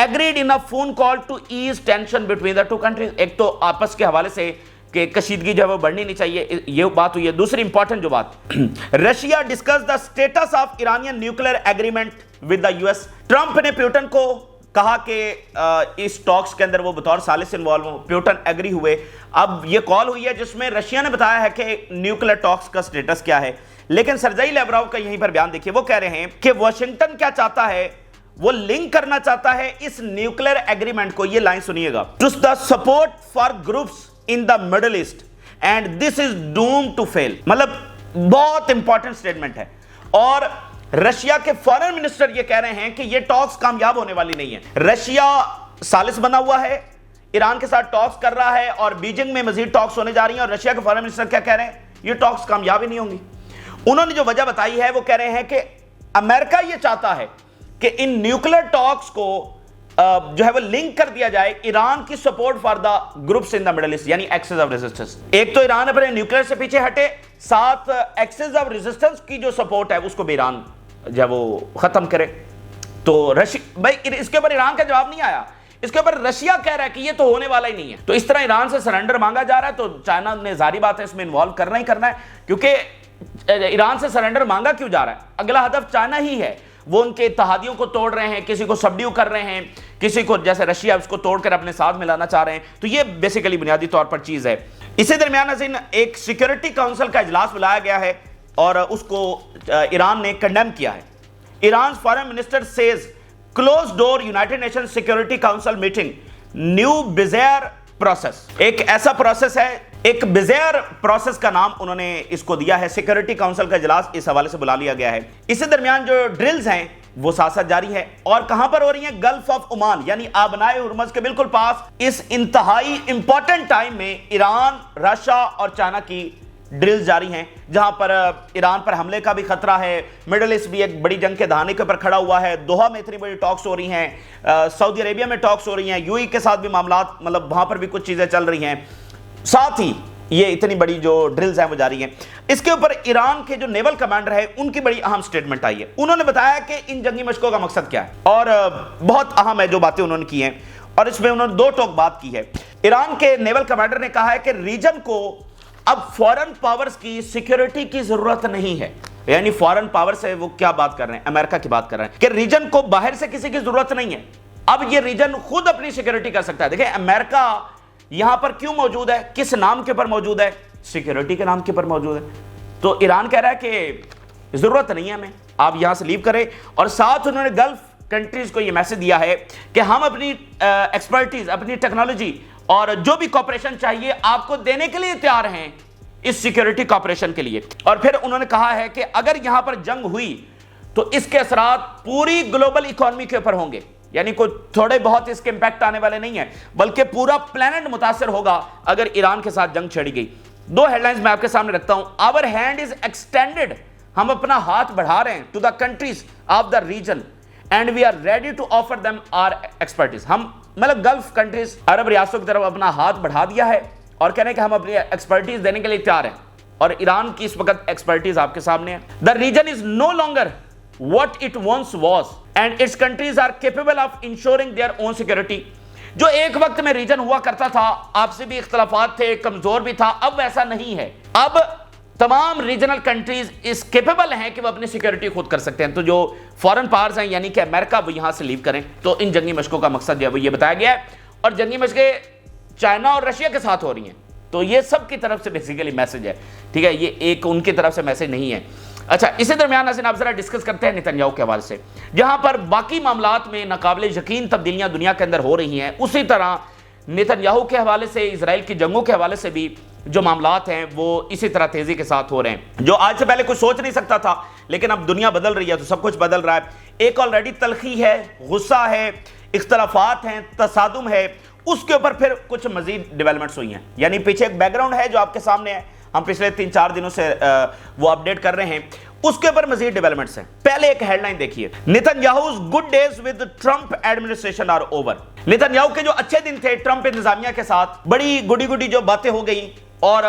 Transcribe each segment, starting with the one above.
agreed in a phone call to ease tension between the two countries. ایک تو آپس کے حوالے سے کہ کشیدگی جو ہے وہ بڑھنی نہیں چاہیے، یہ بات ہوئی ہے. دوسری امپورٹنٹ جو بات، Russia discuss the status of Iranian nuclear agreement with the U S. Trump نے پیوٹن کو کہا کہ اس ٹاکس کے اندر وہ بطور ثالث انوالو ہوں. پیوٹن ایگری ہوئے. اب یہ کال ہوئی ہے جس میں رشیا نے بتایا ہے کہ نیوکلیر ٹاکس کا سٹیٹس کیا ہے، لیکن سرجئی لیوراو کا یہیں پر بیان دیکھیے. وہ کہہ رہے ہیں کہ واشنگٹن کیا چاہتا ہے، وہ لنک کرنا چاہتا ہے اس نیوکلیر ایگریمنٹ کو. یہ لائن سنیے گا، to the support for groups in the Middle East and this is doomed to fail. مطلب بہت امپورٹنٹ سٹیٹمنٹ ہے. اور رشیا کے فارن منسٹر یہ کہہ رہے ہیں کہ یہ ٹاکس کامیاب ہونے والی نہیں ہے. رشیا ثالث بنا ہوا ہے، ایران کے ساتھ ٹاکس کر رہا ہے اور بیجنگ میں مزید ٹاکس ہونے جا رہی ہیں. اور رشیا کے فارن منسٹر کیا کہہ رہے ہیں، یہ ٹاکس کامیاب ہی نہیں ہوں گی. انہوں نے جو وجہ بتائی ہے وہ کہہ رہے ہیں کہ امریکہ یہ چاہتا ہے کہ ان نیوکلیر ٹاکس کو جو ہے وہ لنک کر دیا جائے ایران کی support for the groups in the Middle East, یعنی ایکسس آف ریزسٹنس. ایک تو ایران اپنے نیوکلیر سے پیچھے ہٹے، ساتھ ایکسس آف ریزسٹنس کی جو سپورٹ ہے اس کو بھی ایران جو ہے وہ ختم کرے. تو بھائی اس کے اوپر ایران کا جواب نہیں آیا. اس کے اوپر رشیا کہہ رہا ہے کہ یہ تو ہونے والا ہی نہیں ہے. تو اس طرح ایران سے سرنڈر مانگا جا رہا ہے. تو چائنا نے ظاہری بات ہے اس میں انوالو کرنا ہی کرنا ہے، کیونکہ ایران سے سرنڈر مانگا کیوں جا رہا ہے، اگلا ہدف چائنا ہی ہے. وہ ان کے اتحادیوں کو توڑ رہے ہیں، کسی کو سبڈیو کر رہے ہیں، کسی کو جیسے رشیا اس کو توڑ کر اپنے ساتھ ملانا چاہ رہے ہیں. تو یہ بیسیکلی بنیادی طور پر چیز ہے. اسی درمیان ناظرین ایک سیکیورٹی کونسل کا اجلاس بلایا گیا ہے اور اس کو ایران نے کنڈیم کیا ہے. Iran foreign minister says closed door United Nation security council meeting new bizarre process. ایک ایسا پروسیس ہے، ایک بیزیر پروسیس کا نام انہوں نے اس کو دیا ہے. سیکیورٹی کونسل کا اجلاس اس حوالے سے بلا لیا گیا ہے. اسی درمیان جو ڈرلز ہیں وہ ساتھ ساتھ جاری ہے. اور کہاں پر ہو رہی ہیں؟ گلف آف عمان یعنی آبنائے ہرمز کے بالکل پاس. اس انتہائی امپورٹنٹ ٹائم میں ایران، رشیا اور چائنا کی ڈرلز جاری ہیں، جہاں پر ایران پر حملے کا بھی خطرہ ہے. مڈل ایسٹ بھی ایک بڑی جنگ کے دہانے کے اوپر کھڑا ہوا ہے. دوحہ میں اتنی بڑی ٹاکس ہو رہی ہیں، سعودی عربیہ میں ٹاکس ہو رہی ہیں، یو ای کے ساتھ بھی معاملات، مطلب وہاں پر بھی کچھ چیزیں چل رہی ہیں. ساتھ ہی یہ اتنی بڑی جو ڈرلز ہیں وہ جاری ہیں. اس کے اوپر ایران کے جو نیول کمانڈر ہے ان کی بڑی اہم سٹیٹمنٹ آئی ہے. انہوں نے بتایا کہ ان جنگی مشقوں کا مقصد کیا ہے، اور بہت اہم ہے جو باتیں انہوں نے کی ہیں. اور اس میں انہوں نے دو ٹوک بات کی ہے. ایران کے نیول کمانڈر نے کہا ہے کہ ریجن کو اب فورن پاورز کی سیکیورٹی کی ضرورت نہیں ہے. یعنی فورن پاور سے وہ کیا بات کر رہے ہیں؟ امریکہ کی بات کر رہے ہیں کہ ریجن کو باہر سے کسی کی ضرورت نہیں ہے. اب یہ ریجن خود اپنی سیکیورٹی کر سکتا ہے. دیکھیں امریکہ یہاں پر کیوں موجود ہے، کس نام کے پر موجود ہے؟ سیکیورٹی کے نام کے پر موجود ہے. تو ایران کہہ رہا ہے کہ ضرورت نہیں ہے ہمیں، آپ یہاں سے لیو کریں. اور ساتھ انہوں نے گلف کنٹریز کو یہ میسج دیا ہے کہ ہم اپنی ایکسپرٹیز، اپنی ٹیکنالوجی اور جو بھی کوپریشن چاہیے آپ کو دینے کے لیے تیار ہیں اس سیکیورٹی کوپریشن کے لیے. اور پھر انہوں نے کہا ہے کہ اگر یہاں پر جنگ ہوئی تو اس کے اثرات پوری گلوبل اکانومی کے اوپر ہوں گے. یعنی کوئی تھوڑے بہت اس کے امپیکٹ آنے والے نہیں ہیں، بلکہ پورا پلانٹ متاثر ہوگا اگر ایران کے ساتھ جنگ چھڑی گئی. دو ہیڈ لائنز میں آپ کے سامنے رکھتا ہوں. آور ہینڈ از ایکسٹینڈڈ، ہم اپنا ہاتھ بڑھا رہے ہیں to the countries of the region and we are ready to offer them our expertise. ہم مطلب گلف کنٹریز، عرب ریاستوں کی طرف اپنا ہاتھ بڑھا دیا ہے اور کہہ رہے ہیں کہ ہم اپنی ایکسپرٹیز دینے کے لیے تیار ہیں. اور ایران کی اس وقت ایکسپرٹیز آپ کے سامنے ہے. The region is no longer what it once was and its countries are capable of ensuring their own security. جو ایک وقت میں ریجن ہوا کرتا تھا، آپ سے بھی اختلافات تھے، کمزور بھی تھا، اب ایسا نہیں ہے. اب تمام ریجنل کنٹریز اس کیپیبل ہیں کہ وہ اپنی سیکیورٹی خود کر سکتے ہیں. تو جو فورن پاورز ہیں یعنی کہ امریکہ، وہ یہاں سے لیو کریں. تو ان جنگی مشقوں کا مقصد جو ہے وہ یہ بتایا گیا ہے. اور جنگی مشقیں چائنا اور رشیا کے ساتھ ہو رہی ہیں. تو یہ سب کی طرف سے بیسیکلی میسج ہے، ٹھیک ہے، یہ ایک ان کی طرف سے میسج نہیں ہے. اچھا، اسی درمیان ناظرین آپ ذرا ڈسکس کرتے ہیں نیتن یاہو کے حوالے سے. جہاں پر باقی معاملات میں ناقابل یقین تبدیلیاں دنیا کے اندر ہو رہی ہیں، اسی طرح نیتن یاہو کے حوالے سے، اسرائیل کی جنگوں کے حوالے سے بھی جو معاملات ہیں وہ اسی طرح تیزی کے ساتھ ہو رہے ہیں. جو آج سے پہلے کوئی سوچ نہیں سکتا تھا، لیکن اب دنیا بدل رہی ہے تو سب کچھ بدل رہا ہے. ایک آلریڈی تلخی ہے، غصہ ہے، اختلافات ہیں، تصادم ہے، اس کے اوپر پھر کچھ مزید ڈیولپمنٹس ہوئی ہیں. یعنی پیچھے ایک بیک گراؤنڈ ہے جو آپ کے سامنے ہے، ہم پچھلے 3-4 دنوں سے وہ اپڈیٹ کر رہے ہیں، اس کے اوپر مزید ڈیولپمنٹس ہیں. پہلے ایک ہیڈ لائن دیکھیے، Netanyahu's good days with Trump administration are over. Netanyahu کے جو اچھے دن تھے ٹرمپ انتظامیہ کے ساتھ، بڑی گڈی جو باتیں ہو گئی اور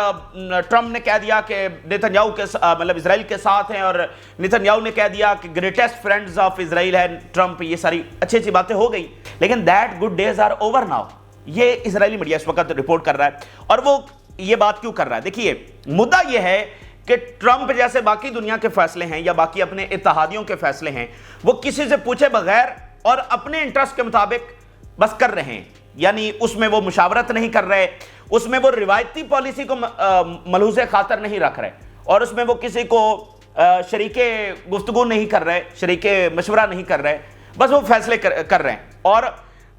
ٹرمپ نے کہہ دیا کہ نیتنیاہو کے مطلب اسرائیل کے ساتھ ہیں، اور نیتنیاہو نے کہہ دیا کہ گریٹسٹ فرینڈز آف اسرائیل ہے ٹرمپ. یہ ساری اچھی اچھی باتیں ہو گئی، لیکن that good days are over now. یہ اسرائیلی میڈیا اس وقت رپورٹ کر رہا ہے. اور وہ یہ بات کیوں کر رہا ہے؟ دیکھیے مدعا یہ ہے کہ ٹرمپ جیسے باقی دنیا کے فیصلے ہیں یا باقی اپنے اتحادیوں کے فیصلے ہیں، وہ کسی سے پوچھے بغیر اور اپنے انٹرسٹ کے مطابق بس کر رہے ہیں. یعنی اس میں وہ مشاورت نہیں کر رہے، اس میں وہ روایتی پالیسی کو ملحوظ خاطر نہیں رکھ رہے، اور اس میں وہ کسی کو شریک گفتگو نہیں کر رہے، شریک مشورہ نہیں کر رہے، بس وہ فیصلے کر رہے ہیں. اور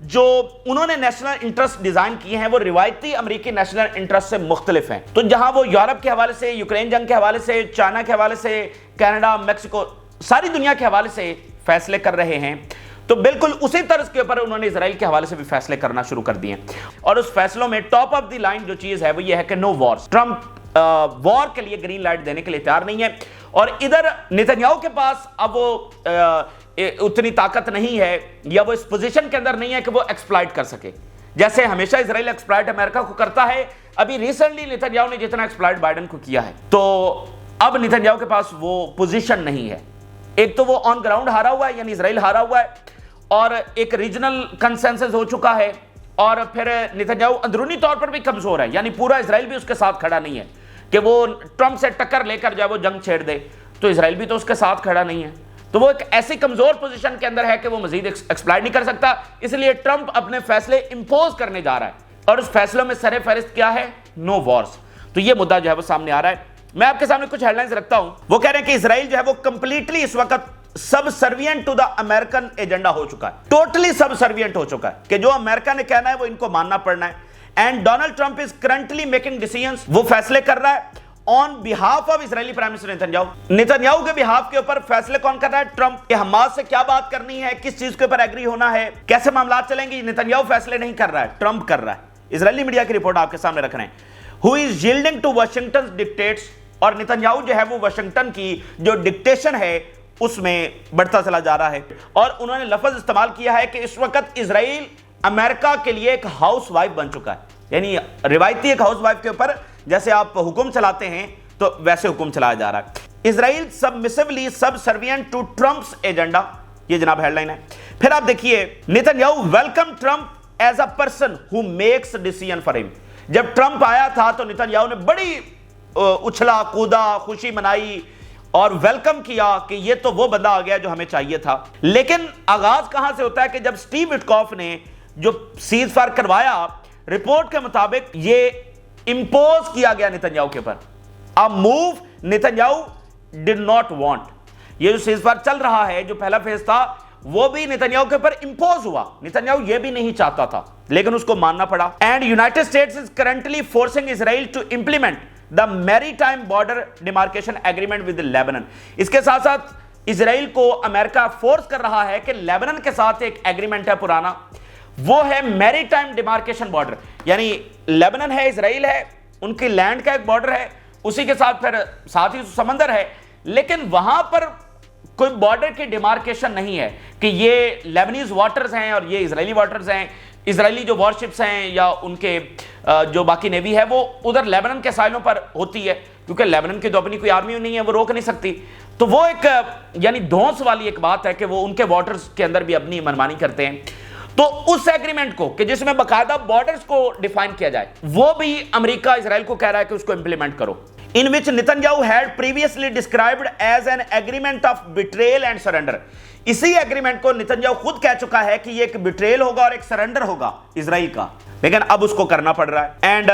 جو انہوں نے نیشنل انٹرسٹ ڈیزائن کیے ہیں وہ روایتی امریکی نیشنل انٹرسٹ سے مختلف ہیں. تو جہاں وہ یورپ کے حوالے سے، یوکرین جنگ کے حوالے سے، چائنا کے حوالے سے، کینیڈا، میکسیکو، ساری دنیا کے حوالے سے فیصلے کر رہے ہیں، تو بالکل اسی طرز کے اوپر انہوں نے اسرائیل کے حوالے سے بھی فیصلے کرنا شروع کر دیے. اور اس فیصلوں میں ٹاپ آف دی لائن جو چیز ہے وہ یہ ہے کہ نو وارز. ٹرمپ وار کے لیے گرین لائٹ دینے کے لیے تیار نہیں ہے. اور ادھر نیتنیاہو کے پاس اب وہ اتنی طاقت نہیں ہے، یا وہ اس پوزیشن کے اندر نہیں ہے کہ وہ ایکسپلائٹ کر سکے. جیسے ہمیشہ اسرائیل ایکسپلائٹ امریکہ کو کرتا ہے، ابھی ریسنٹلی نیتنیاہو نے جتنا ایکسپلائٹ بائیڈن کو کیا ہے، تو اب نیتنیاہو کے پاس وہ پوزیشن نہیں ہے. ایک تو وہ آن گراؤنڈ ہارا ہوا ہے، یعنی اسرائیل ہارا ہوا ہے، اور ایک ریجنل کنسنسس ہو چکا ہے، اور پھر نیتنیاہو اندرونی طور پر بھی کمزور ہے. یعنی پورا اسرائیل بھی اس کے ساتھ کھڑا نہیں ہے کہ وہ ٹرمپ سے ٹکر لے کر جائے وہ جنگ چھیڑ دے، تو اسرائیل بھی تو اس کے ساتھ کھڑا نہیں ہے. تو وہ ایک ایسی کمزور پوزیشن کے اندر ہے کہ وہ مزید ایکسپلائٹ نہیں کر سکتا. اس لیے ٹرمپ اپنے فیصلے امپوز کرنے جا رہا ہے، اور اس فیصلوں میں سر فہرست کیا ہے؟ نو وارز. تو یہ مدعا جو ہے وہ سامنے آ رہا ہے. میں آپ کے سامنے کچھ ہیڈ لائنز رکھتا ہوں. وہ کہہ رہے ہیں کہ اسرائیل جو ہے وہ کمپلیٹلی اس وقت subservient to the American agenda ہو چکا ہے، ٹوٹلی سب سروینٹ ہو چکا ہے کہ جو امریکہ نے کہنا ہے وہ ان کو ماننا پڑنا ہے. And Donald Trump is currently making decisions. وہ فیصلے کر رہا ہے on behalf of Israeli prime minister Netanyahu. Netanyahu کے بہاف کے اوپر فیصلے کون کر رہا ہے؟ ٹرمپ. کہ حماس سے کیا بات کرنی ہے، کس چیز کے اوپر ایگری ہونا ہے، کیسے معاملات چلیں گے، نیتنیاہو فیصلے نہیں کر رہا ہے، ٹرمپ کر رہا ہے. اسرائیلی میڈیا کی رپورٹ آپ کے سامنے رکھ رہے ہیں. ہو از ییلڈنگ ٹو واشنگٹن ڈکٹیٹس. اور نیتنیاہو جو ہے وہ واشنگٹن کی جو ڈکٹیشن ہے اس میں بڑھتا چلا جا رہا ہے. اور انہوں نے لفظ استعمال کیا ہے کہ اس وقت اسرائیل امریکہ کے لیے ایک ہاؤس وائف بن چکا ہے. یعنی روایتی ایک ہاؤس وائف کے اوپر جیسے آپ حکم چلاتے ہیں تو ویسے حکم چلایا جا رہا ہے. Israel submissively subservient to Trump's agenda. یہ جناب ہیڈ لائن ہے. پھر آپ دیکھیے Netanyahu welcome Trump as a person who makes decision for him. جب ٹرمپ آیا تھا تو نیتنیاہو نے بڑی اچھلا کودا، خوشی منائی اور ویلکم کیا کہ یہ تو وہ بندہ آ گیا جو ہمیں چاہیے تھا. لیکن آغاز کہاں سے ہوتا ہے کہ جب سٹیو وٹکاف نے جو سیز فائر کروایا، رپورٹ کے مطابق یہ امپوز کیا گیا نیتنیاہو کے اوپر. A move Netanyahu did not want. یہ جو سیز فائر چل رہا ہے، جو پہلا فیز تھا، وہ بھی نیتنیاہو کے اوپر امپوز ہوا. نیتنیاہو یہ بھی نہیں چاہتا تھا لیکن اس کو ماننا پڑا. And United States is currently forcing Israel to implement the maritime border demarcation agreement with Lebanon. اس کے ساتھ ساتھ اسرائیل کو امریکہ فورس کر رہا ہے کہ لیبنن کے ساتھ ایک ایگریمنٹ ہے پرانا، وہ ہے میری ٹائم ڈیمارکیشن بارڈر. یعنی لیبنن ہے، اسرائیل ہے، ان کی لینڈ کا ایک بارڈر ہے، اسی کے ساتھ پھر ساتھ ہی سمندر ہے، لیکن وہاں پر کوئی بارڈر کی ڈیمارکیشن نہیں ہے کہ یہ لیبنیز واٹرز ہیں اور یہ اسرائیلی واٹرز ہیں. اسرائیلی جو وارشپس ہیں یا ان کے جو باقی نیوی ہے وہ ادھر لیبنن کے ساحلوں پر ہوتی ہے، کیونکہ لیبنن کی تو اپنی کوئی آرمی نہیں ہے، وہ روک نہیں سکتی. تو وہ ایک یعنی دھونس والی ایک بات ہے کہ وہ ان کے واٹرز کے اندر بھی اپنی منمانی کرتے ہیں. تو اس ایگریمنٹ کو کہ جس میں باقاعدہ بارڈرز کو ڈیفائن کیا جائے، وہ بھی امریکہ اسرائیل کو کہہ رہا ہے کہ اس کو امپلیمنٹ کرو. in which Netanyahu had previously described as an agreement of betrayal and surrender. اسی ایگریمنٹ کو نیتنیاہو خود کہہ چکا ہے کہ یہ ایک بیٹریل ہوگا اور ایک سرنڈر ہوگا اسرائیل کا، لیکن اب اس کو کرنا پڑ رہا ہے. And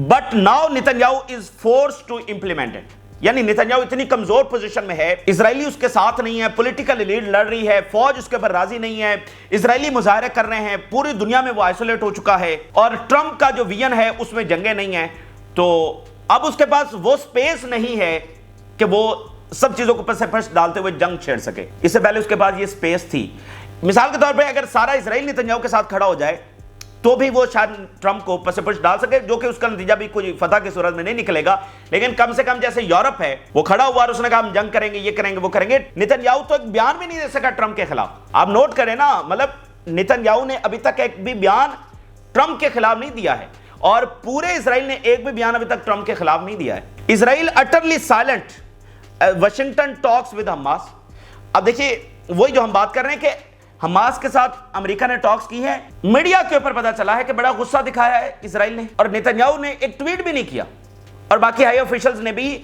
but now Netanyahu is forced to implement it. یعنی نیتنیاہو اتنی کمزور پوزیشن میں ہے، اسرائیلی اس کے ساتھ نہیں ہے، پولیٹیکل لیڈ لڑ رہی ہے، فوج اس کے اوپر راضی نہیں ہے، اسرائیلی مظاہرے کر رہے ہیں، پوری دنیا میں وہ آئسولیٹ ہو چکا ہے، اور ٹرمپ کا جو ویژن ہے اس میں جنگیں نہیں ہیں. تو اب اس کے پاس وہ سپیس نہیں ہے کہ وہ سب چیزوں کو پس پس ڈالتے ہوئے جنگ چھیڑ سکے. اس سے پہلے اس کے پاس یہ سپیس تھی. مثال کے طور پہ اگر سارا اسرائیل نیتنیاہو کے ساتھ کھڑا ہو جائے تو بھی وہ شاید ٹرمپ کو پس پش ڈال سکے، جو کہ اس کا نتیجہ بھی کوئی فتح کی صورت میں نہیں نکلے گا. لیکن کم سے کم جیسے یورپ ہے، وہ کھڑا ہوا اور اس نے کہا ہم جنگ کریں گے، یہ کریں گے، وہ کریں گے. نیتنیاہو تو ایک بیان بھی نہیں دے سکا ٹرمپ کے خلاف. آپ نوٹ کریں نا، مطلب نیتنیاہو نے ابھی تک ایک بھی بیان ٹرمپ کے خلاف نہیں دیا ہے. اور پورے اسرائیل نے ایک بھی بیان ابھی تک ٹرمپ کے خلاف نہیں دیا ہے. Israel utterly silent Washington talks with Hamas. اب دیکھیے وہی جو ہم بات کر رہے ہیں کہ حماس کے ساتھ امریکہ نے ٹاکس کی ہیں. میڈیا کے اوپر پتا چلا ہے کہ بڑا غصہ دکھایا ہے اسرائیل نے, اور نیتنیاہو نے ایک ٹویٹ بھی نہیں کیا, اور باقی ہائی آفیشلز نے بھی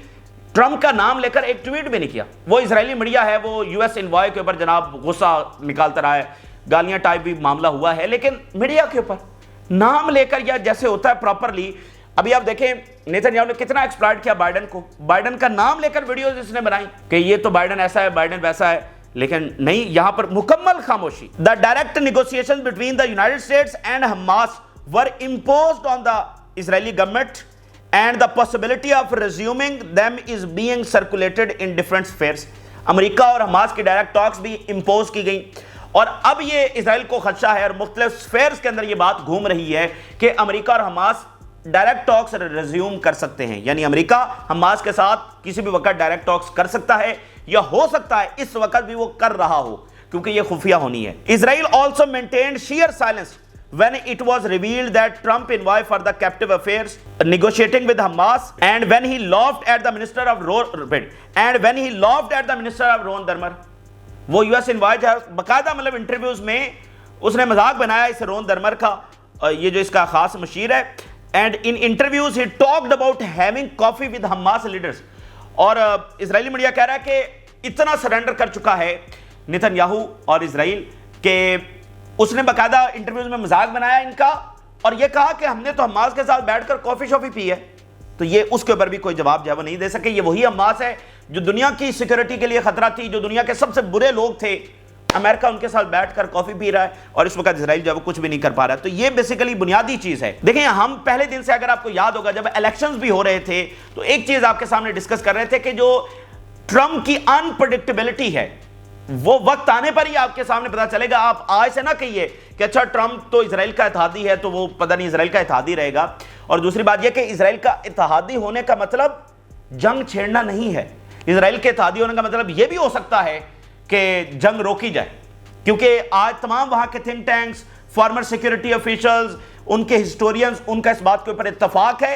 ٹرمپ کا نام لے کر ایک ٹویٹ بھی نہیں کیا. وہ اسرائیلی میڈیا ہے وہ یو ایس انوائے کے اوپر جناب غصہ نکالتا رہا ہے, گالیاں ٹائپ بھی معاملہ ہوا ہے, لیکن میڈیا کے اوپر نام لے کر یا جیسے ہوتا ہے پراپرلی. ابھی آپ دیکھیں نیتنیاہو نے کتنا ایکسپلائٹ کیا بائیڈن کو, بائیڈن کا نام لے کر ویڈیوز اس نے بنائی کہ یہ تو بائیڈن ایسا ہے, بائیڈن ویسا ہے, لیکن نہیں, یہاں پر مکمل خاموشی. The direct negotiations between the United States and Hamas were imposed on the Israeli government and the possibility of resuming them is being circulated in different spheres. امریکہ اور حماس کی ڈائریکٹ ٹاکس بھی امپوز کی گئیں, اور اب یہ اسرائیل کو خدشہ ہے اور مختلف سفیرز کے اندر یہ بات گھوم رہی ہے کہ امریکہ اور حماس ڈائریکٹ ٹاکس ریزیوم کر سکتے ہیں. یعنی امریکہ حماس کے ساتھ کسی بھی وقت ڈائریکٹ ٹاکس کر سکتا ہے, یا ہو سکتا ہے اس وقت بھی وہ کر رہا ہو کیونکہ یہ خفیہ ہونی ہے. اسرائیل also maintained sheer silence when it was revealed that Trump envoy for the captive affairs negotiating with Hamas and when he laughed at the minister of Ron Dermer. وہ یو ایس انوائے باقاعدہ مطلب interviews میں اس نے مذاق بنایا اس رون درمر کا, یہ جو اس کا خاص مشیر ہے, and in interviews he talked about having coffee with Hamas leaders. اور اسرائیلی میڈیا کہہ رہا ہے کہ اتنا سرنڈر کر چکا ہے نیتنیاہو اور اسرائیل کہ اس نے باقاعدہ انٹرویوز میں مذاق بنایا ان کا, اور یہ کہا کہ ہم نے تو حماس کے ساتھ بیٹھ کر کافی شافی پی ہے. تو یہ اس کے اوپر بھی کوئی جواب جو ہے وہ نہیں دے سکے. یہ وہی حماس ہے جو دنیا کی سیکورٹی کے لیے خطرہ تھی, جو دنیا کے سب سے برے لوگ تھے, امریکہ ان کے ساتھ بیٹھ کر کافی پی رہا ہے, اور اس وقت اسرائیل جو ہے وہ کچھ بھی نہیں کر پا رہا ہے. تو یہ بیسیکلی بنیادی چیز ہے. دیکھیں ہم پہلے دن سے, اگر آپ کو یاد ہوگا, جب الیکشنز بھی ہو رہے تھے تو ایک چیز آپ کے سامنے ڈسکس کر رہے تھے کہ جو ٹرمپ کی انپریڈکٹیبلٹی ہے وہ وقت آنے پر ہی آپ کے سامنے پتا چلے گا. آپ آج سے نہ کہیے کہ اچھا ٹرمپ تو اسرائیل کا اتحادی ہے تو وہ پتہ نہیں اسرائیل کا اتحادی رہے گا. اور دوسری بات یہ کہ اسرائیل کا اتحادی ہونے کا مطلب جنگ چھیڑنا نہیں ہے. اسرائیل کے اتحادی ہونے کا مطلب یہ بھی ہو سکتا ہے کہ جنگ روکی جائے, کیونکہ آج تمام وہاں کے think tanks, former security officials, ان کے ہسٹورینز, ان کا اس بات کے اوپر اتفاق ہے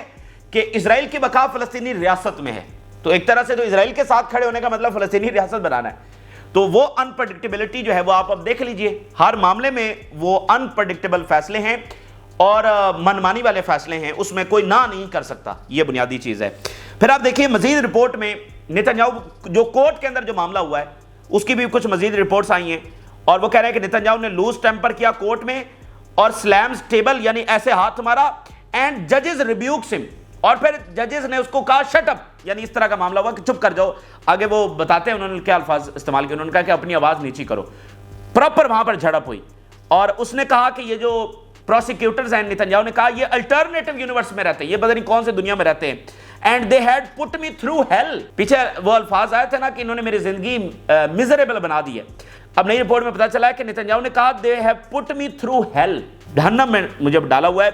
کہ اسرائیل کی بقا فلسطینی ریاست میں ہے. تو ایک طرح سے تو اسرائیل کے ساتھ کھڑے ہونے کا مطلب فلسطینی ریاست بنانا ہے. تو وہ انپریڈکٹیبلٹی جو ہے وہ آپ اب دیکھ لیجئے, ہر معاملے میں وہ انپریڈکٹیبل فیصلے ہیں اور منمانی والے فیصلے ہیں, اس میں کوئی نہ نہیں کر سکتا. یہ بنیادی چیز ہے. پھر آپ دیکھیے مزید رپورٹ میں نیتنیاہو جو کورٹ کے اندر جو معاملہ ہوا ہے اس کی بھی کچھ مزید رپورٹس آئی ہیں, اور وہ کہہ رہے ہیں کہ نیتنیاہو نے لوز ٹیمپر کیا کورٹ میں اور سلیمز ٹیبل یعنی ایسے ہاتھ مارا, اینڈ ججز ریبیوکس ہم, اور پھر ججز نے اس کو کہا شٹ اپ, یعنی اس طرح کا معاملہ ہوا کہ چپ کر جاؤ. آگے وہ بتاتے ہیں انہوں نے کیا الفاظ استعمال کیے, انہوں نے کہا کہ اپنی آواز نیچی کرو. پراپر وہاں پر جھڑپ ہوئی, اور اس نے کہا کہ یہ جو پروسیکیوٹرز ہیں, نیتنیاہو نے کہا یہ الٹرنیٹو یونیورس میں رہتے ہیں, یہ پتہ نہیں کون سے دنیا میں رہتے ہیں. And they had put me through hell, پیچھے وہ الفاظ آئے تھے نا کہ انہوں نے میری زندگی میزریبل بنا دی ہے. اب نئی رپورٹ میں پتا چلا ہے کہ نیتنیاہو نے کہا they have put me through hell, جہنم میں مجھے ڈالا ہوا ہے.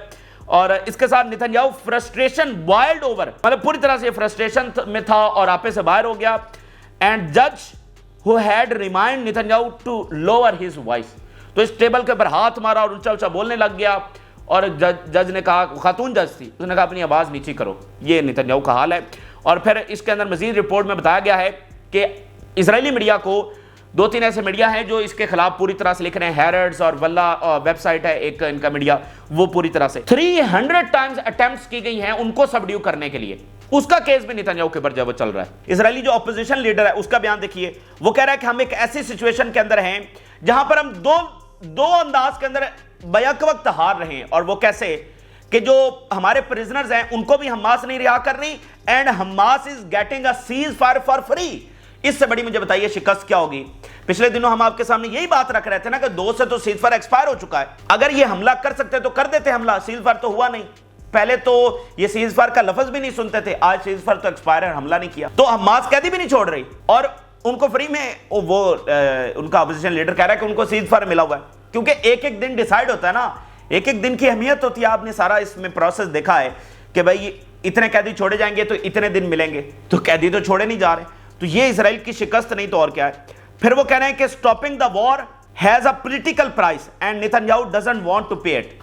اور اس کے ساتھ نیتنیاہو فرسٹریشن بوائلڈ اوور, مطلب پوری طرح سے فرسٹریشن میں تھا اور آپے سے باہر ہو گیا. اینڈ جج who had reminded Netanyahu to lower his voice, تو اس ٹیبل کے اوپر ہاتھ مارا اور اونچا اونچا بولنے لگ گیا. اور جج نے کہا, خاتون جج تھی, اس نے کہا اپنی آواز نیچی کرو. یہ نیتنیاہو کا حال ہے. اور پھر اس کے اندر مزید رپورٹ میں بتایا گیا ہے کہ اسرائیلی میڈیا کو, دو تین ایسے میڈیا ہیں جو اس کے خلاف پوری طرح سے لکھ رہے ہیں, ہیرڈز اور ولا ویب سائٹ ہے ایک ان کا میڈیا, وہ پوری طرح سے 300 ٹائمز اٹیمپٹس کی گئی ہیں ان کو سبڈیو کرنے کے لیے. اس کا کیس بھی نیتنیاہو کے اوپر جو چل رہا ہے. اسرائیلی جو اپوزیشن لیڈر ہے اس کا بیان دیکھیے, وہ کہہ رہا ہے کہ ہم ایک ایسی سچویشن کے اندر ہیں جہاں پر ہم دو انداز کے اندر بیک وقت ہار رہے ہیں. اور وہ کیسے کہ جو ہمارے پریزنرز ہیں ان کو بھی حماس نہیں رہا کر رہی, and Hamas is getting a ceasefire for free. اس سے بڑی مجھے بتائیے شکست کیا ہوگی. پچھلے دنوں ہم آپ کے سامنے یہی بات رکھ رہے تھے نا کہ 2 سے تو سیز فائر ایکسپائر ہو چکا ہے. اگر یہ حملہ کر سکتے تو کر دیتے حملہ, سیز فائر تو ہوا نہیں. پہلے تو یہ سیز فائر کا لفظ بھی نہیں سنتے تھے, آج سیز فائر تو ایکسپائر ہے, حملہ نہیں کیا. تو حماس قیدی بھی نہیں چھوڑ رہی, اور ان کو فری میں وہ ان کا اپوزیشن لیڈر کہہ رہا ہے کہ ان کو سیز فائر ملا ہوا ہے, کیونکہ ایک دن ڈیسائیڈ ہوتا ہے نا, ایک دن کی اہمیت ہوتی ہے. آپ نے سارا اس میں پروسیس دیکھا ہے کہ بھائی اتنے قیدی چھوڑے جائیں گے تو اتنے دن ملیں گے, تو قیدی تو چھوڑے نہیں جا رہے. تو یہ اسرائیل کی شکست نہیں تو اور کیا ہے. پھر وہ کہہ رہے ہیں کہ سٹاپنگ دا وار has a political price and Netanyahu doesn't want to pay it.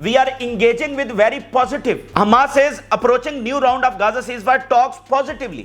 we are engaging with very positive. Hamas is approaching new round of Gaza ceasefire talks positively,